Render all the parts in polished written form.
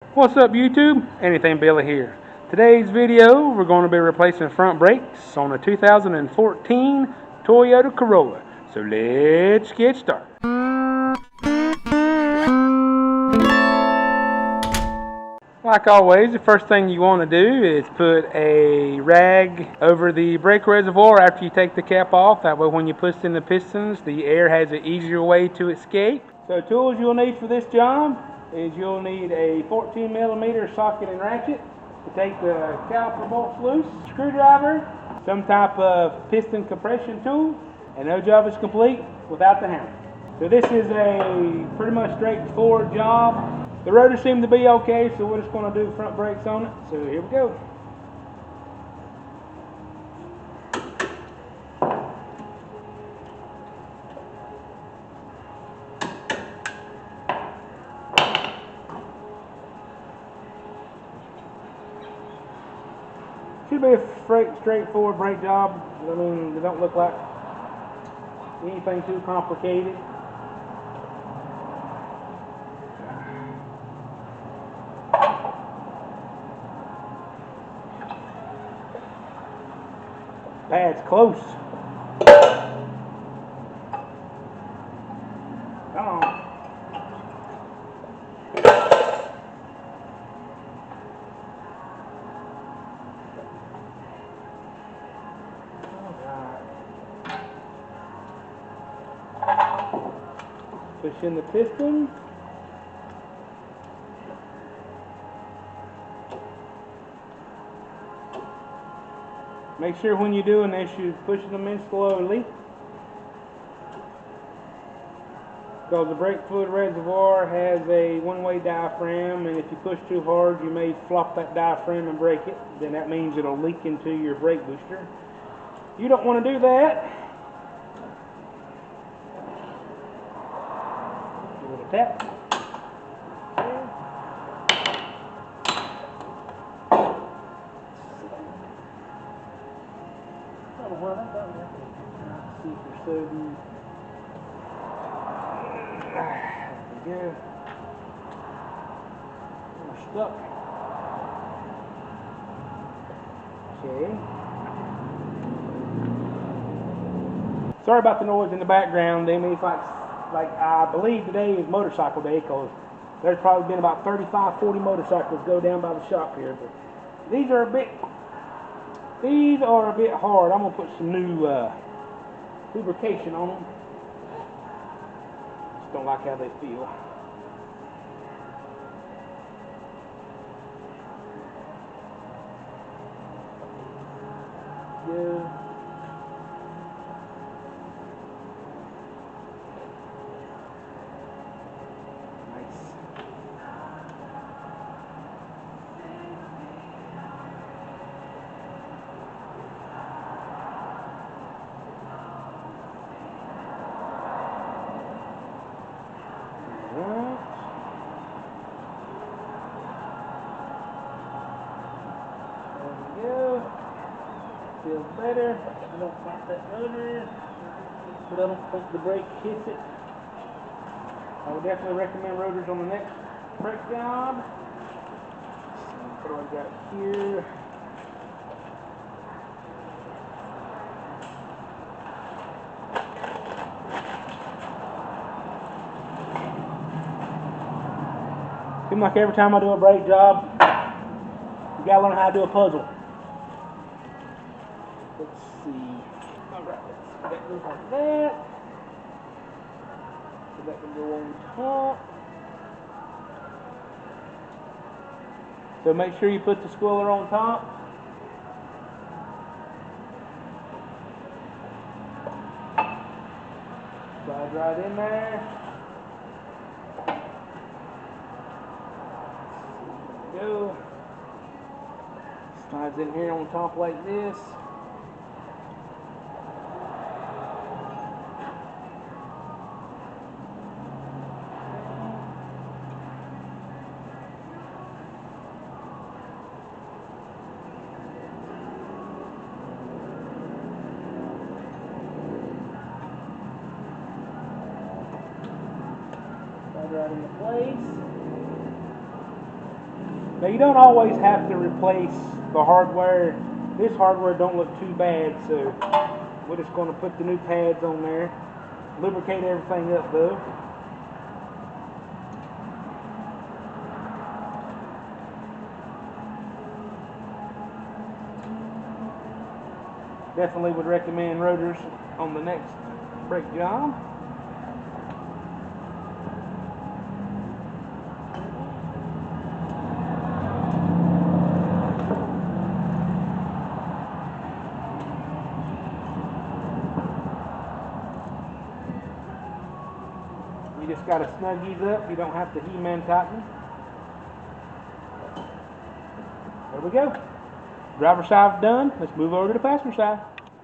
What's up YouTube? Anything Billy here. Today's video we're going to be replacing front brakes on a 2014 Toyota Corolla. So let's get started. Like always, the first thing you want to do is put a rag over the brake reservoir after you take the cap off. That way when you push in the pistons, the air has an easier way to escape. So tools you'll need for this job is you'll need a 14mm socket and ratchet to take the caliper bolts loose, screwdriver, some type of piston compression tool, and no job is complete without the hammer. So this is a pretty much straightforward job. The rotors seem to be okay, so we're just going to do front brakes on it. So here we go. Should be a straightforward brake job. I mean, they don't look like anything too complicated. That's close. Come on. Push in the piston. Make sure when you're doing this, you're pushing them in slowly, because the brake fluid reservoir has a one-way diaphragm, and if you push too hard, you may flop that diaphragm and break it. Then that means it'll leak into your brake booster. You don't want to do that. Give it a tap. See if you're sodium. There we go. We're stuck. Okay. Sorry about the noise in the background. I mean, it's like I believe today is motorcycle day, because there's probably been about 35, 40 motorcycles go down by the shop here. But these are a bit hard. I'm gonna put some new lubrication on them. Just don't like how they feel. Yeah. Feels better. I don't like that rotor, but I don't think the brake hits it. I would definitely recommend rotors on the next brake job. What do I got here? Seems like every time I do a brake job, you gotta learn how to do a puzzle. Let's see. Alright, that goes like that. So that can go on top. So make sure you put the squealer on top. Slide right in there. There we go. Slides in here on top like this. Slide right into place. Now you don't always have to replace the hardware. This hardware don't look too bad, so we're just going to put the new pads on there. Lubricate everything up though. Definitely would recommend rotors on the next brake job. You just got to snug these up. You don't have to He-Man tighten. There we go. Driver's side done. Let's move over to the passenger side.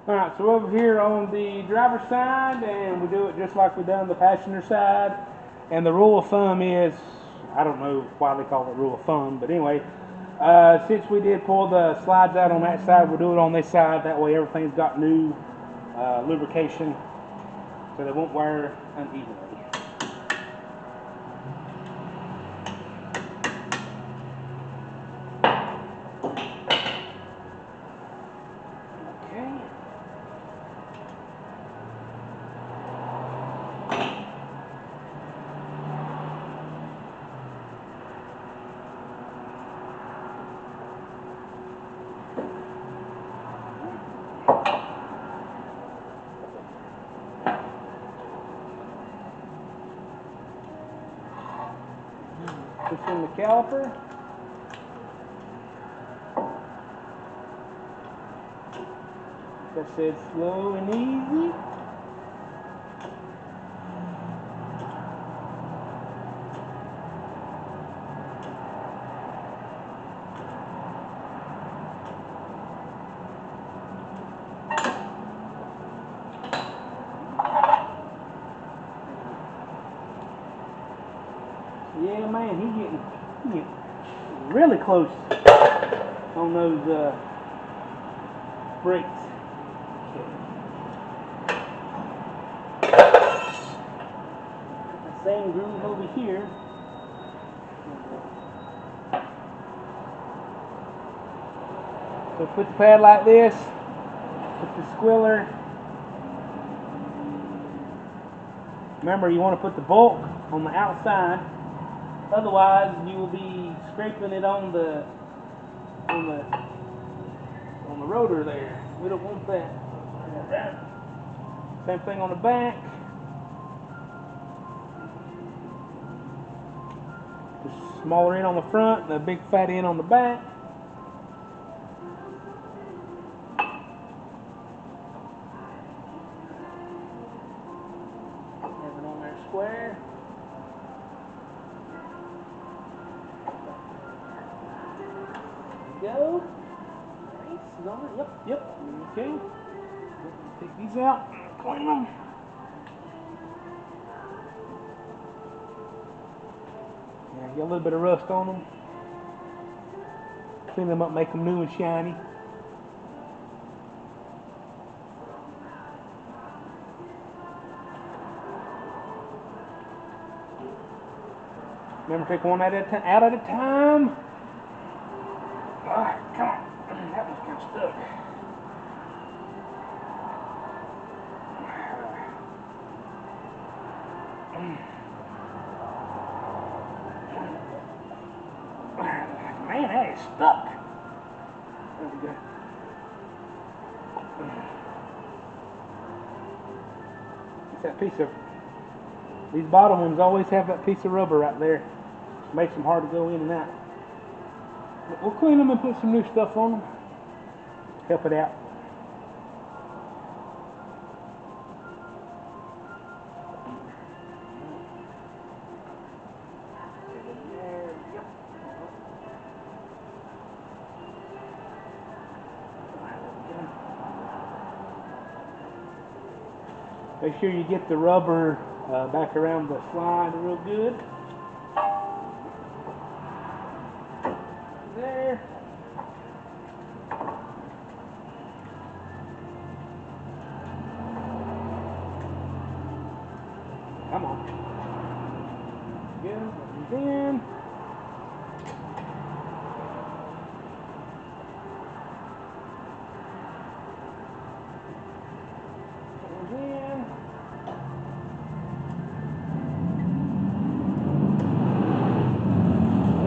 Alright, so over here on the driver's side, and we do it just like we done the passenger side. And the rule of thumb is, I don't know why they call it rule of thumb, but anyway, since we did pull the slides out on that side, we'll do it on this side. That way everything's got new lubrication, so they won't wear unevenly. Push in the caliper. That said slow and easy. Yeah, man, he's getting really close on those brakes. The same groove over here. So put the pad like this, put the squiller. Remember, you want to put the bulk on the outside. Otherwise, you will be scraping it on the rotor there. We don't want that. Same thing on the back. Just smaller end on the front and a big fat end on the back. Have it on there square. Go. Nice. On it. Yep. Okay. Take these out. Clean them. Yeah, get a little bit of rust on them. Clean them up, make them new and shiny. Remember, take one out at a time. Alright, come on. That one's kind of stuck. Man, that is stuck. There we go. It's that piece of, these bottom ones always have that piece of rubber right there. It makes them hard to go in and out. But we'll clean them and put some new stuff on them. Help it out. Make sure you get the rubber back around the slide real good. There. Come on. Good. In.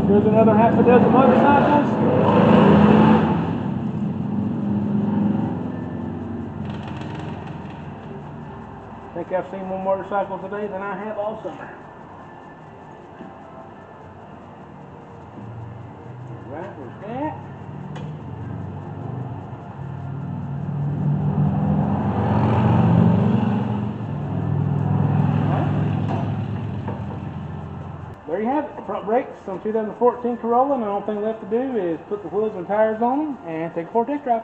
There's another half a dozen motorcycles. I think I've seen more motorcycles today than I have all summer. Right, where's that? There you have it, front brakes on 2014 Corolla, and the only thing left to do is put the wheels and tires on them and take it for a test drive.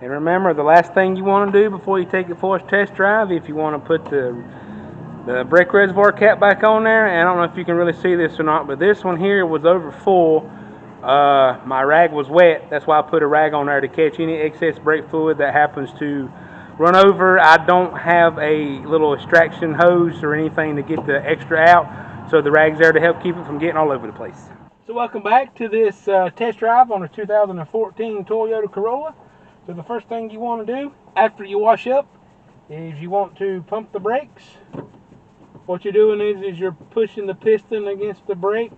And remember, the last thing you want to do before you take it for a test drive, if you want to put the brake reservoir cap back on there, and I don't know if you can really see this or not, but this one here was over full. My rag was wet. That's why I put a rag on there to catch any excess brake fluid that happens to run over. I don't have a little extraction hose or anything to get the extra out, so the rag's there to help keep it from getting all over the place. So welcome back to this test drive on a 2014 Toyota Corolla. So the first thing you want to do after you wash up is you want to pump the brakes. What you're doing is you're pushing the piston against the brake,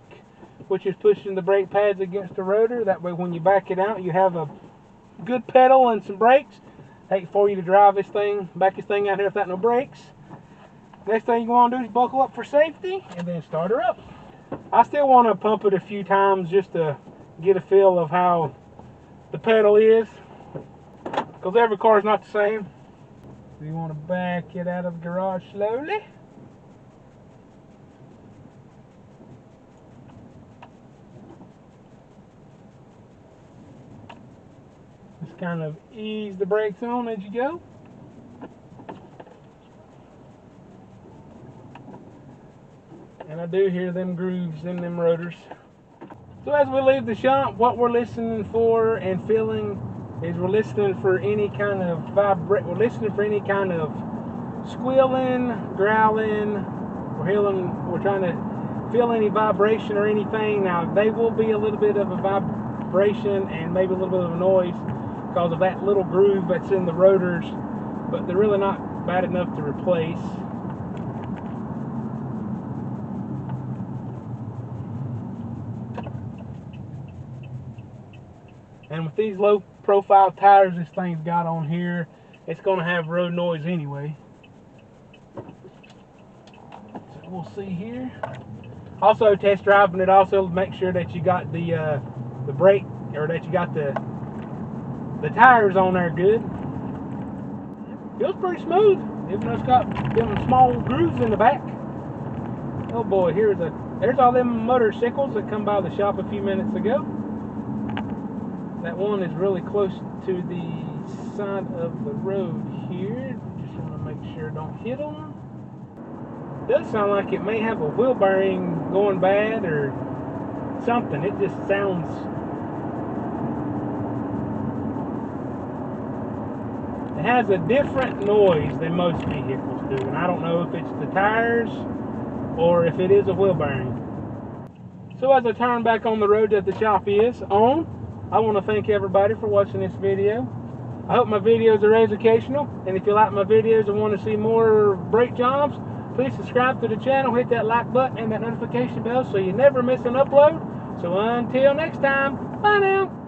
which is pushing the brake pads against the rotor. That way when you back it out, you have a good pedal and some brakes. Take for you to drive this thing, back this thing out here without no brakes. Next thing you want to do is buckle up for safety and then start her up. I still want to pump it a few times just to get a feel of how the pedal is, because every car is not the same. So you want to back it out of the garage slowly. Just kind of ease the brakes on as you go. And I do hear them grooves in them rotors. So as we leave the shop, what we're listening for and feeling is we're listening for any kind of squealing, growling. We're trying to feel any vibration or anything. Now they will be a little bit of a vibration and maybe a little bit of a noise because of that little groove that's in the rotors, but they're really not bad enough to replace. And with these low profile tires this thing's got on here, it's going to have road noise anyway. So we'll see here. Also test driving it, also make sure that you got the brake, or that you got the tires on there good. Feels pretty smooth, even though it's got them small grooves in the back. Oh boy, there's all them motorcycles that come by the shop a few minutes ago. That one is really close to the side of the road here. Just want to make sure I don't hit them. It does sound like it may have a wheel bearing going bad, or something. It just sounds. It has a different noise than most vehicles do, and I don't know if it's the tires or if it is a wheel bearing. So as I turn back on the road that the shop is on, I want to thank everybody for watching this video. I hope my videos are educational, and if you like my videos and want to see more brake jobs, please subscribe to the channel, hit that like button and that notification bell so you never miss an upload. So until next time, bye now.